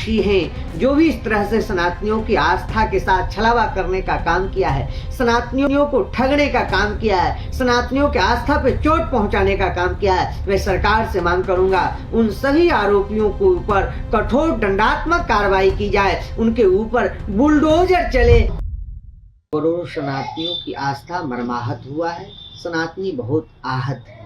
दोषी हैं, जो भी इस तरह से सनातनियों की आस्था के साथ छलावा करने का काम किया है, सनातनियों को ठगने का काम किया है, सनातनियों की आस्था पे चोट पहुंचाने का काम किया है, मैं सरकार से मांग करूंगा उन सभी आरोपियों के ऊपर कठोर दंडात्मक कार्रवाई की जाए, उनके ऊपर बुलडोजर चले। करोड़ों सनातनियों की आस्था मर्माहत हुआ है, सनातनी बहुत आहत है।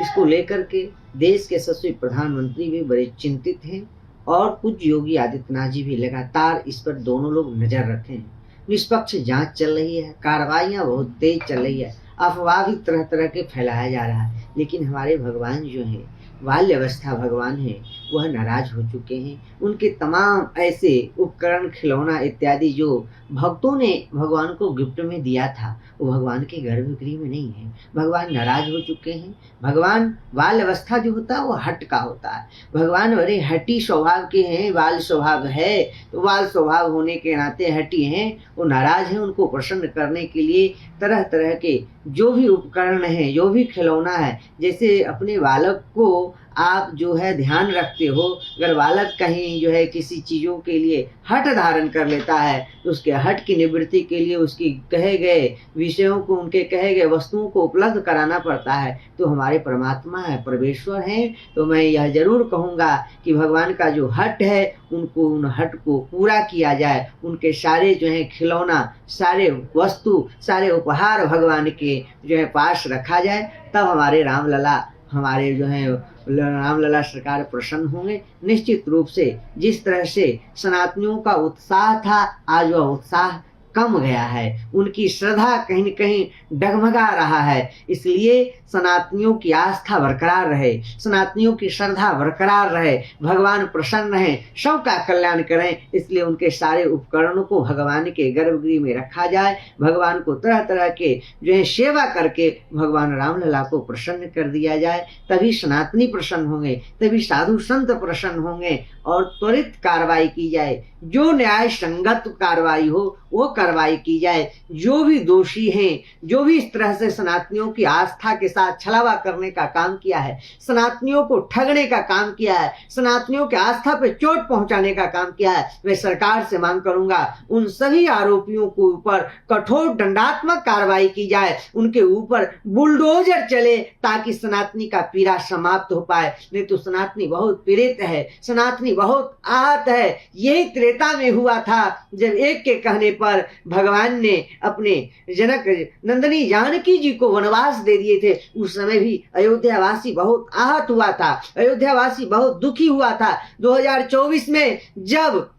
इसको लेकर के देश के यशस्वी प्रधानमंत्री भी बड़े चिंतित हैं और पूज्य योगी आदित्यनाथ जी भी लगातार इस पर दोनों लोग नजर रखे हैं। निष्पक्ष जांच चल रही है, कार्रवाइयां बहुत तेज चल रही है, अफवाह भी तरह तरह के फैलाया जा रहा है, लेकिन हमारे भगवान जो हैं, बाल्य अवस्था भगवान हैं, वह नाराज हो चुके हैं। उनके तमाम ऐसे उपकरण, खिलौना इत्यादि जो भक्तों ने भगवान को गिफ्ट में दिया था, वो भगवान के गर्भगृह में नहीं है। भगवान नाराज हो चुके हैं। भगवान बाल अवस्था जो होता है वो हट का होता है। भगवान बड़े हटी स्वभाव के हैं, बाल स्वभाव है तो बाल स्वभाव होने के नाते हटी हैं, वो नाराज हैं। उनको प्रसन्न करने के लिए तरह तरह के जो भी उपकरण है, जो भी खिलौना है, जैसे अपने बालक को आप जो है ध्यान रखते हो, अगर बालक कहीं जो है किसी चीज़ों के लिए हट धारण कर लेता है तो उसके हट की निवृत्ति के लिए उसकी कहे गए विषयों को, उनके कहे गए वस्तुओं को उपलब्ध कराना पड़ता है। तो हमारे परमात्मा है, परमेश्वर हैं, तो मैं यह जरूर कहूँगा कि भगवान का जो हट है उनको, उन हट को पूरा किया जाए। उनके सारे जो है खिलौना, सारे वस्तु, सारे उपहार भगवान के जो है पास रखा जाए, तब हमारे रामलला, हमारे जो है रामलला सरकार प्रसन्न होंगे। निश्चित रूप से जिस तरह से सनातनियों का उत्साह था, आज वह उत्साह कम गया है, उनकी श्रद्धा कहीं न कहीं डगमगा रहा है। इसलिए सनातनियों की आस्था बरकरार रहे, सनातनियों की श्रद्धा बरकरार रहे, भगवान प्रसन्न रहे, सबका कल्याण करें। इसलिए उनके सारे उपकरणों को भगवान के गर्भगृह में रखा जाए। भगवान को तरह तरह के जो है सेवा करके भगवान रामलला को प्रसन्न कर दिया जाए, तभी सनातनी प्रसन्न होंगे, तभी साधु संत प्रसन्न होंगे और त्वरित कार्रवाई की जाए। जो न्याय संगत कार्रवाई हो वो कार्रवाई की जाए। जो भी दोषी हैं, जो भी इस तरह से सनातनियों की आस्था के साथ छलावा करने का काम किया है, सनातनियों को ठगने का काम किया है, सनातनियों की आस्था पे चोट पहुंचाने का काम किया है, मैं सरकार से मांग करूंगा उन सभी आरोपियों के ऊपर कठोर दंडात्मक कार्रवाई की जाए, उनके ऊपर बुलडोजर चले, ताकि सनातनी का पीड़ा समाप्त हो पाए। नहीं तो सनातनी बहुत पीड़ित है, सनातनी बहुत आहत है। यही त्रेता में हुआ था, जब एक के कहने पर भगवान ने अपने जनक नंदनी जानकी जी को वनवास दे दिए थे। उस समय भी अयोध्यावासी बहुत आहत हुआ था, अयोध्यावासी बहुत दुखी हुआ था। 2024 में जब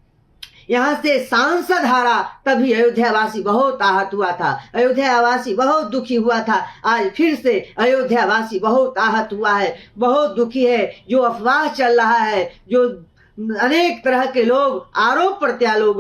यहाँ से सांसद हारा, तभी अयोध्यावासी बहुत आहत हुआ था, अयोध्यावासी बहुत दुखी हुआ था। आज फिर से अयोध्यावासी बहुत आहत हुआ है, बहुत दुखी है। जो अफवाह चल रहा है, जो अनेक तरह के लोग आरोप प्रत्यारोप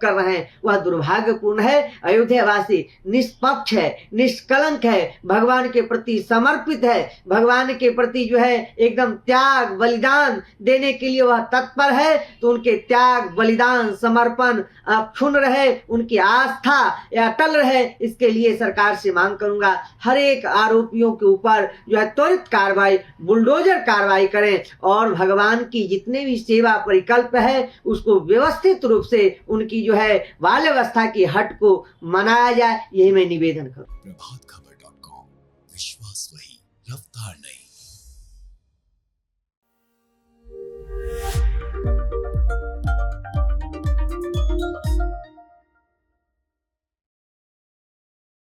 कर रहे हैं, वह दुर्भाग्यपूर्ण है। अयोध्यावासी निष्पक्ष है, निष्कलंक है, भगवान के प्रति समर्पित है, भगवान के प्रति जो है एकदम त्याग बलिदान देने के लिए वह तत्पर है। तो उनके त्याग बलिदान समर्पण क्षुण्ण रहे, उनकी आस्था अटल रहे। इसके लिए सरकार से मांग करूंगा हर एक आरोपियों के ऊपर जो है त्वरित कार्रवाई, बुलडोजर कार्रवाई करें और भगवान की जितने भी सेवा परिकल्प है उसको व्यवस्थित रूप से उनकी जो है बाल्यावस्था की हट को मनाया जाए। यही मैं निवेदन करूं। प्रभातखबर.com, विश्वास वही, रफ्तार नहीं।